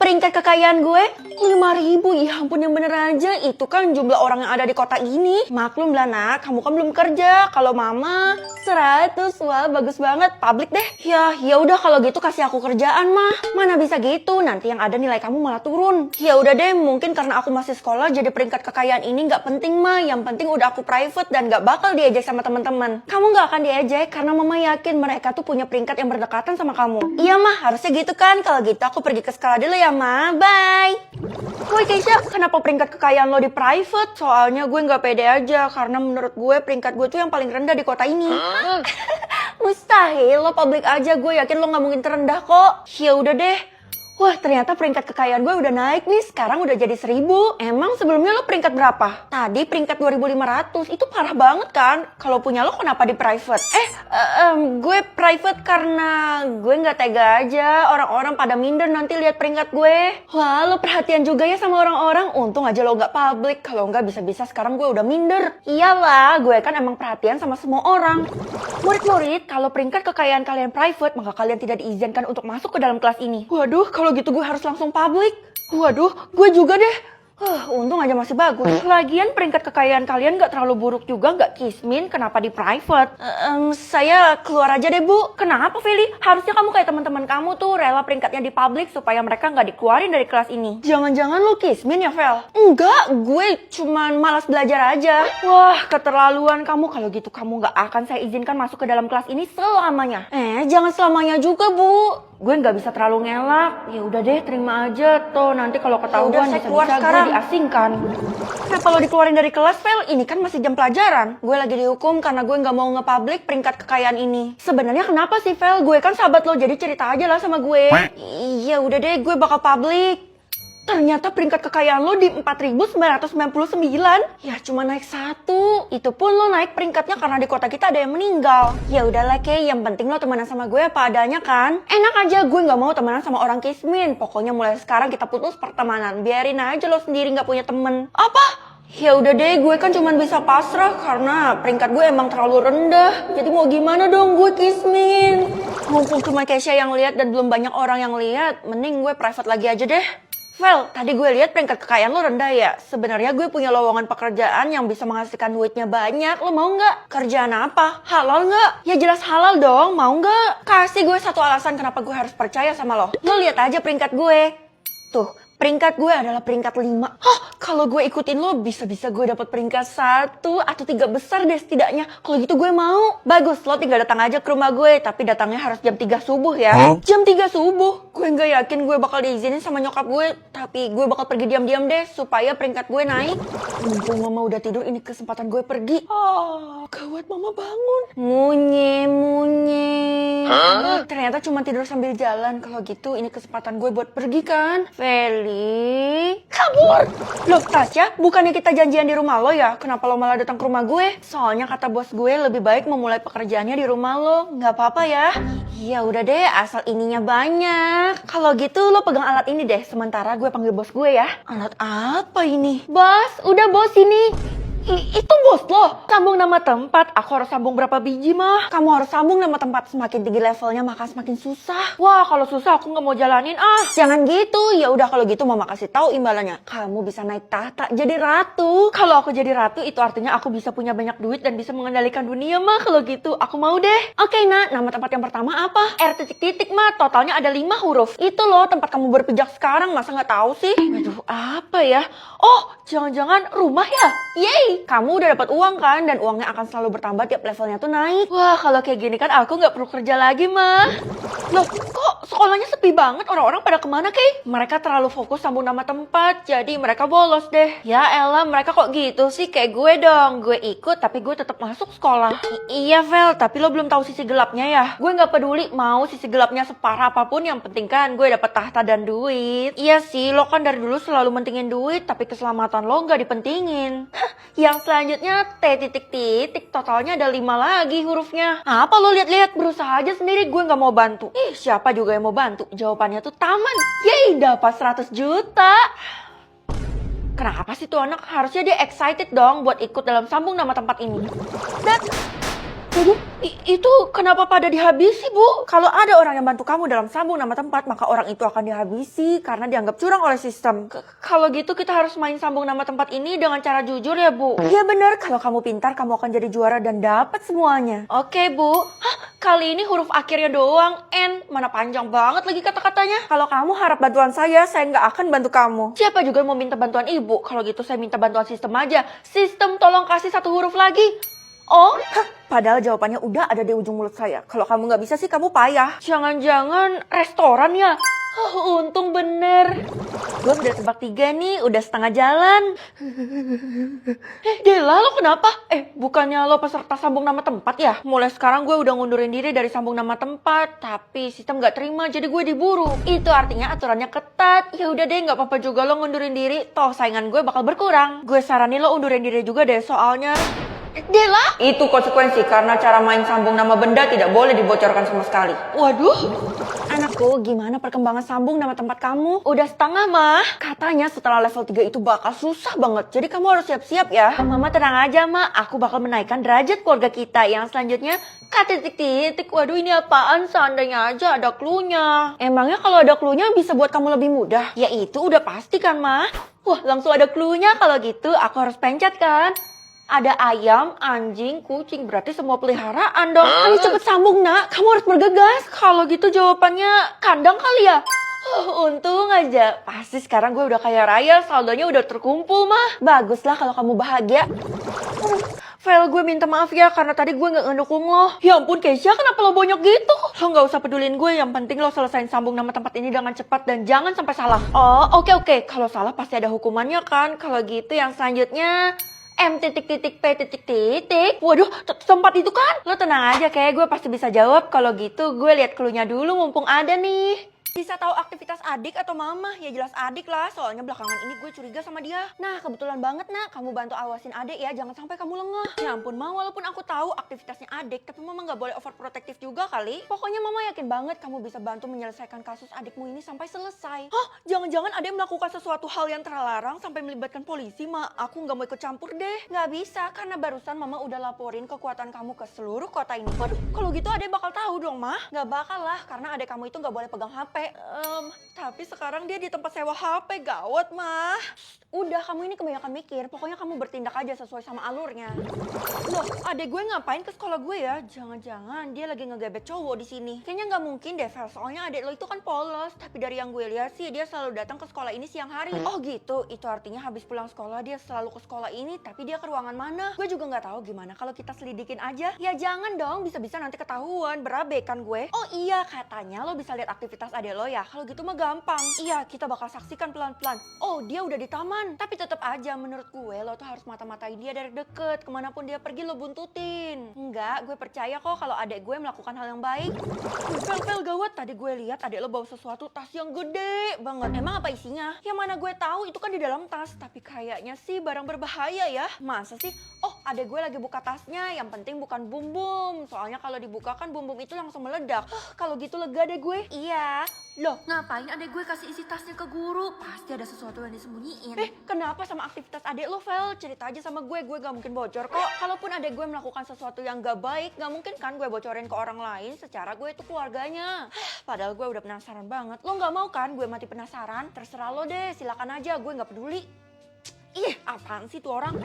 peringkat kekayaan gue 5.000. Ya ampun, yang bener aja. Itu kan jumlah orang yang ada di kota ini. Maklum lah nak, kamu kan belum kerja. Kalau mama 100, wah bagus banget. Publik deh. Ya udah kalau gitu kasih aku kerjaan mah. Mana bisa gitu, nanti yang ada nilai kamu malah turun. Ya udah deh, mungkin karena aku masih sekolah jadi peringkat kekayaan ini nggak penting mah. Yang penting udah aku private dan nggak bakal diejek sama teman-teman. Kamu nggak akan diejek karena mama yakin mereka tuh punya peringkat yang berdekatan sama kamu. Iya mah, harusnya gitu kan. Kalau gitu aku pergi ke sekolah dulu ya ma. Bye. Woi Keisha, kenapa peringkat kekayaan lo di private? Soalnya gue nggak pede aja karena menurut gue peringkat gue tuh yang paling rendah di kota ini. Mustahil, lo public aja, gue yakin lo nggak mungkin terendah kok. Ya udah deh. Wah, ternyata peringkat kekayaan gue udah naik nih, sekarang udah jadi 1.000. Emang sebelumnya lo peringkat berapa? Tadi peringkat 2.500, itu parah banget kan? Kalau punya lo kenapa di private? Gue private karena gue nggak tega aja, orang-orang pada minder nanti lihat peringkat gue. Wah, lo perhatian juga ya sama orang-orang, untung aja lo nggak public, kalau nggak bisa-bisa sekarang gue udah minder. Iyalah, gue kan emang perhatian sama semua orang. Murid-murid, kalau peringkat kekayaan kalian private, maka kalian tidak diizinkan untuk masuk ke dalam kelas ini. Waduh, kalau gitu gue harus langsung public. Waduh, gue juga deh. Untung aja masih bagus. Lagian peringkat kekayaan kalian gak terlalu buruk juga, gak kismin, kenapa di private? Saya keluar aja deh bu. Kenapa Feli? Harusnya kamu kayak teman-teman kamu tuh rela peringkatnya di public supaya mereka gak dikeluarin dari kelas ini. Jangan-jangan lu kismin ya Vel? Enggak, gue cuman malas belajar aja. Wah, keterlaluan kamu. Kalau gitu kamu gak akan saya izinkan masuk ke dalam kelas ini selamanya. Jangan selamanya juga bu. Gue nggak bisa terlalu ngelak. Ya udah deh, terima aja. Tuh nanti kalau ketahuan bisa-bisa gue diasingkan. Kenapa lo dikeluarin dari kelas, Vel? Ini kan masih jam pelajaran. Gue lagi dihukum karena gue nggak mau nge-public peringkat kekayaan ini. Sebenarnya kenapa sih, Vel? Gue kan sahabat lo, jadi cerita aja lah sama gue. Iya udah deh, gue bakal public. Ternyata peringkat kekayaan lo di 4.999. Ya cuma naik 1. Itu pun lo naik peringkatnya karena di kota kita ada yang meninggal. Ya udahlah Kay, yang penting lo temenan sama gue apa adanya kan. Enak aja, gue gak mau temenan sama orang kismin. Pokoknya mulai sekarang kita putus pertemanan. Biarin aja lo sendiri gak punya temen. Apa? Ya udah deh, gue kan cuma bisa pasrah karena peringkat gue emang terlalu rendah. Jadi mau gimana dong, gue kismin. Mumpung cuma Keisha yang lihat dan belum banyak orang yang lihat, mending gue private lagi aja deh. Vel, tadi gue lihat peringkat kekayaan lo rendah ya. Sebenarnya gue punya lowongan pekerjaan yang bisa menghasilkan duitnya banyak. Lo mau nggak? Kerjaan apa? Halal nggak? Ya jelas halal dong. Mau nggak? Kasih gue satu alasan kenapa gue harus percaya sama lo. Lo lihat aja peringkat gue. Tuh, peringkat gue adalah peringkat 5. Kalau gue ikutin lo, bisa-bisa gue dapat peringkat 1 atau 3 besar deh setidaknya. Kalau gitu gue mau. Bagus, lo tinggal datang aja ke rumah gue. Tapi datangnya harus jam 3 subuh ya. Jam 3 subuh? Gue nggak yakin gue bakal diizinin sama nyokap gue. Tapi gue bakal pergi diam-diam deh supaya peringkat gue naik. Mumpung mama udah tidur, ini kesempatan gue pergi. Gawat, mama bangun. Munye. Ternyata cuma tidur sambil jalan. Kalau gitu ini kesempatan gue buat pergi kan. Feli, kabur. Loh Tasya, bukannya kita janjian di rumah lo ya? Kenapa lo malah datang ke rumah gue? Soalnya kata bos gue lebih baik memulai pekerjaannya di rumah lo. Nggak apa-apa ya? Ya udah deh, asal ininya banyak. Kalau gitu lo pegang alat ini deh. Sementara gue panggil bos gue ya. Alat apa ini? Bos, udah bos ini. Itu bos lo. Sambung nama tempat. Aku harus sambung berapa biji mah? Kamu harus sambung nama tempat. Semakin tinggi levelnya maka semakin susah. Wah, kalau susah aku nggak mau jalanin. Jangan gitu. Ya udah kalau gitu mama kasih tahu imbalannya. Kamu bisa naik tahta jadi ratu. Kalau aku jadi ratu itu artinya aku bisa punya banyak duit dan bisa mengendalikan dunia mah. Kalau gitu aku mau deh. Oke nak, nama tempat yang pertama apa? R titik-titik mah. Totalnya ada 5 huruf. Itu loh tempat kamu berpijak sekarang. Masa nggak tahu sih? Aduh, apa ya? Oh, jangan-jangan rumah ya? Yeay! Kamu udah dapat uang kan, dan uangnya akan selalu bertambah tiap levelnya tuh naik. Wah, kalau kayak gini kan aku nggak perlu kerja lagi mah. Loh, kok sekolahnya sepi banget? Orang-orang pada kemana Kay? Mereka terlalu fokus sambung nama tempat, jadi mereka bolos deh. Ya elah, mereka kok gitu sih? Kayak gue dong, gue ikut tapi gue tetap masuk sekolah. Iya Vel, tapi lo belum tahu sisi gelapnya ya. Gue nggak peduli mau sisi gelapnya separah apapun, yang penting kan gue dapat tahta dan duit. Iya sih, lo kan dari dulu selalu mentingin duit, tapi keselamatan lo nggak dipentingin. Yang selanjutnya T titik-titik, totalnya ada 5 lagi hurufnya. Apa lo lihat-lihat? Berusaha aja sendiri, gue nggak mau bantu. Siapa juga yang mau bantu? Jawabannya tuh taman. Yeay, dapat 100 juta. Kenapa sih tuh anak? Harusnya dia excited dong buat ikut dalam sambung nama tempat ini. Waduh, itu kenapa pada dihabisi, Bu? Kalau ada orang yang bantu kamu dalam sambung nama tempat, maka orang itu akan dihabisi karena dianggap curang oleh sistem. Kalau gitu kita harus main sambung nama tempat ini dengan cara jujur ya, Bu? Iya bener, kalau kamu pintar, kamu akan jadi juara dan dapat semuanya. Oke, Bu. Hah, kali ini huruf akhirnya doang, N. Mana panjang banget lagi kata-katanya. Kalau kamu harap bantuan saya nggak akan bantu kamu. Siapa juga mau minta bantuan Ibu? Kalau gitu saya minta bantuan sistem aja. Sistem tolong kasih satu huruf lagi. Oh, padahal jawabannya udah ada di ujung mulut saya. Kalau kamu nggak bisa sih kamu payah. Jangan-jangan restoran ya? Untung bener. Gue udah tebak 3 nih, udah setengah jalan. Dela lo kenapa? Bukannya lo peserta sambung nama tempat ya? Mulai sekarang gue udah ngundurin diri dari sambung nama tempat. Tapi sistem gak terima, jadi gue diburu. Itu artinya aturannya ketat. Ya udah deh, gak apa-apa juga lo ngundurin diri. Toh saingan gue bakal berkurang. Gue saranin lo undurin diri juga deh, soalnya... Dela? Itu konsekuensi karena cara main sambung nama benda tidak boleh dibocorkan sama sekali. Waduh. Anakku, gimana perkembangan sambung nama tempat kamu? Udah setengah, Mah. Katanya setelah level 3 itu bakal susah banget. Jadi kamu harus siap-siap ya. Mama tenang aja, Mah. Aku bakal menaikkan derajat keluarga kita. Yang selanjutnya, K-titik-titik. Waduh, ini apaan? Seandainya aja ada cluenya. Emangnya kalau ada cluenya bisa buat kamu lebih mudah? Ya itu udah pasti kan, Mah. Wah, langsung ada cluenya. Kalau gitu aku harus pencet kan? Ada ayam, anjing, kucing, berarti semua peliharaan dong. Ayo cepet sambung, Nak. Kamu harus bergegas. Kalau gitu jawabannya kandang kali ya? Untung aja. Pasti sekarang gue udah kaya raya, saldonya udah terkumpul, Mah. Baguslah kalau kamu bahagia. Vel, gue minta maaf ya karena tadi gue gak ngedukung lo. Ya ampun Keisha, kenapa lo bonyok gitu? Lo gak usah pedulin gue, yang penting lo selesain sambung nama tempat ini dengan cepat dan jangan sampai salah. Oh, oke. Kalau salah pasti ada hukumannya kan? Kalau gitu yang selanjutnya... M-titik-titik P-titik-titik. Waduh, tempat itu kan? Lo tenang aja, kayak gue pasti bisa jawab. Kalau gitu gue lihat cluenya dulu mumpung ada nih. Bisa tahu aktivitas adik atau mama? Ya jelas adik lah, soalnya belakangan ini gue curiga sama dia. Nah, kebetulan banget, Nak. Kamu bantu awasin adik ya, jangan sampai kamu lengah. Ya ampun, Ma, walaupun aku tahu aktivitasnya adik, tapi mama gak boleh overprotective juga kali. Pokoknya mama yakin banget kamu bisa bantu menyelesaikan kasus adikmu ini sampai selesai. Hah? Jangan-jangan adik melakukan sesuatu hal yang terlarang sampai melibatkan polisi, Ma. Aku gak mau ikut campur deh. Gak bisa, karena barusan mama udah laporin kekuatan kamu ke seluruh kota ini. Waduh, kalau gitu adik bakal tahu dong, Ma. Gak bakal lah, karena adik kamu itu gak boleh pegang HP. Tapi sekarang dia di tempat sewa HP, gawat, Mah. Udah, kamu ini kebanyakan mikir. Pokoknya kamu bertindak aja sesuai sama alurnya. Loh, adek gue ngapain ke sekolah gue ya? Jangan-jangan dia lagi ngegebet cowok di sini. Kayaknya nggak mungkin deh, Vel. Soalnya adek lo itu kan polos. Tapi dari yang gue lihat sih, dia selalu datang ke sekolah ini siang hari. Oh gitu, itu artinya habis pulang sekolah dia selalu ke sekolah ini. Tapi dia ke ruangan mana? Gue juga nggak tahu gimana kalau kita selidikin aja. Ya jangan dong, bisa-bisa nanti ketahuan. Berabe kan gue. Oh iya, katanya lo bisa lihat aktivitas adek lo ya. Kalau gitu mah gampang. Iya, kita bakal saksikan pelan-pelan. Oh, dia udah di taman. Tapi tetap aja menurut gue lo tuh harus mata-matain dia dari deket. Kemanapun dia pergi lo buntutin. Enggak, gue percaya kok kalau adek gue melakukan hal yang baik. Vel, gawat. Tadi gue lihat adek lo bawa sesuatu tas yang gede banget. Emang apa isinya? Ya mana gue tahu itu kan di dalam tas. Tapi kayaknya sih barang berbahaya ya. Masa sih? Oh, adek gue lagi buka tasnya. Yang penting bukan bum-bum. Soalnya kalau dibuka kan bum-bum itu langsung meledak. Kalau gitu lega deh gue. Iya. Loh, ngapain adek gue kasih isi tasnya ke guru? Pasti ada sesuatu yang disembunyiin. Kenapa sama aktivitas adek lo, Vel? Cerita aja sama gue gak mungkin bocor kok. Kalaupun adek gue melakukan sesuatu yang gak baik, gak mungkin kan gue bocorin ke orang lain secara gue itu keluarganya. Padahal gue udah penasaran banget. Lo gak mau kan gue mati penasaran? Terserah lo deh, silakan aja, gue gak peduli. Ih, apaan sih tuh orang?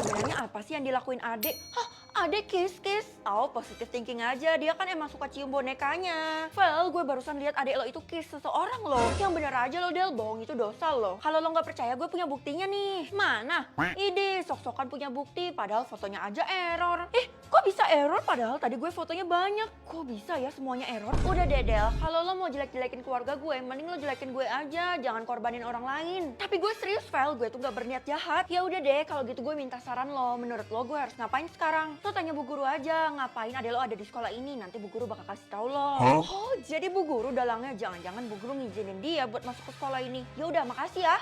Sebenarnya apa sih yang dilakuin adek? Hah? Adek kiss. Oh, positive thinking aja. Dia kan emang suka cium bonekanya. Vel, gue barusan lihat adek lo itu kiss seseorang loh. Yang bener aja lo, Del. Bohong itu dosa loh. Kalau lo nggak percaya, gue punya buktinya nih. Mana? Ide, sok-sokan punya bukti. Padahal fotonya aja error. Kok bisa error? Padahal tadi gue fotonya banyak. Kok bisa ya semuanya error? Udah deh, Del. Kalau lo mau jelek-jelekin keluarga gue, mending lo jelekin gue aja. Jangan korbanin orang lain. Tapi gue serius, Vel. Gue tuh gak berniat jahat. Ya udah deh, kalau gitu gue minta saran lo. Menurut lo, gue harus ngapain sekarang? Lo tanya Bu Guru aja, ngapain adek lo ada di sekolah ini, nanti Bu Guru bakal kasih tahu lo. Oh, jadi Bu Guru dalangnya jangan-jangan Bu Guru ngizinin dia buat masuk ke sekolah ini. Ya udah, makasih ya.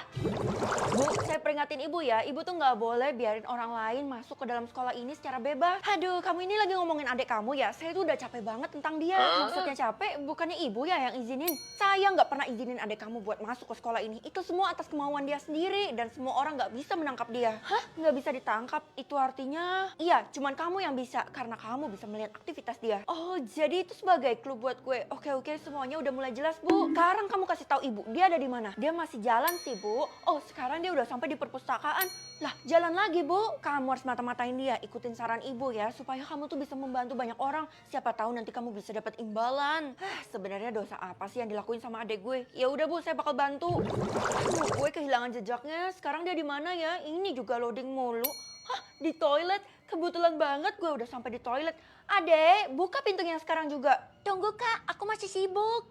Bu, saya peringatin Ibu ya, Ibu tuh nggak boleh biarin orang lain masuk ke dalam sekolah ini secara bebas. Aduh, kamu ini lagi ngomongin adik kamu ya? Saya tuh udah capek banget tentang dia. Maksudnya capek, bukannya ibu ya yang izinin. Saya nggak pernah izinin adik kamu buat masuk ke sekolah ini. Itu semua atas kemauan dia sendiri dan semua orang nggak bisa menangkap dia. Hah? Nggak bisa ditangkap? Itu artinya? Iya, cuman kamu yang bisa karena kamu bisa melihat aktivitas dia. Oh, jadi itu sebagai clue buat gue. Oke, semuanya udah mulai jelas, Bu. Sekarang kamu kasih tahu ibu, dia ada di mana? Dia masih jalan sih, Bu. Oh, sekarang dia udah sampai di perpustakaan. Lah, jalan lagi, Bu. Kamu harus mata-matain dia, ikutin saran ibu ya, supaya kamu tuh bisa membantu banyak orang. Siapa tahu nanti kamu bisa dapat imbalan. Sebenarnya dosa apa sih yang dilakuin sama adik gue? Ya udah, Bu, saya bakal bantu. Aduh, gue kehilangan jejaknya. Sekarang dia di mana ya? Ini juga loading mulu. Hah, di toilet? Kebetulan banget gue udah sampai di toilet. Adek, buka pintunya sekarang juga. Tunggu kak, aku masih sibuk.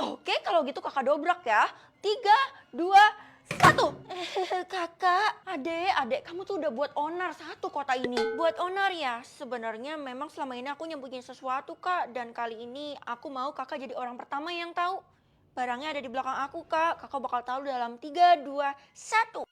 Oke, kalau gitu kakak dobrak ya. 3, 2, 1. Kakak, adek, kamu tuh udah buat onar satu kota ini. Buat onar ya? Sebenarnya memang selama ini aku nyembunyiin sesuatu, Kak. Dan kali ini aku mau kakak jadi orang pertama yang tahu. Barangnya ada di belakang aku, Kak. Kakak bakal tahu dalam 3, 2, 1.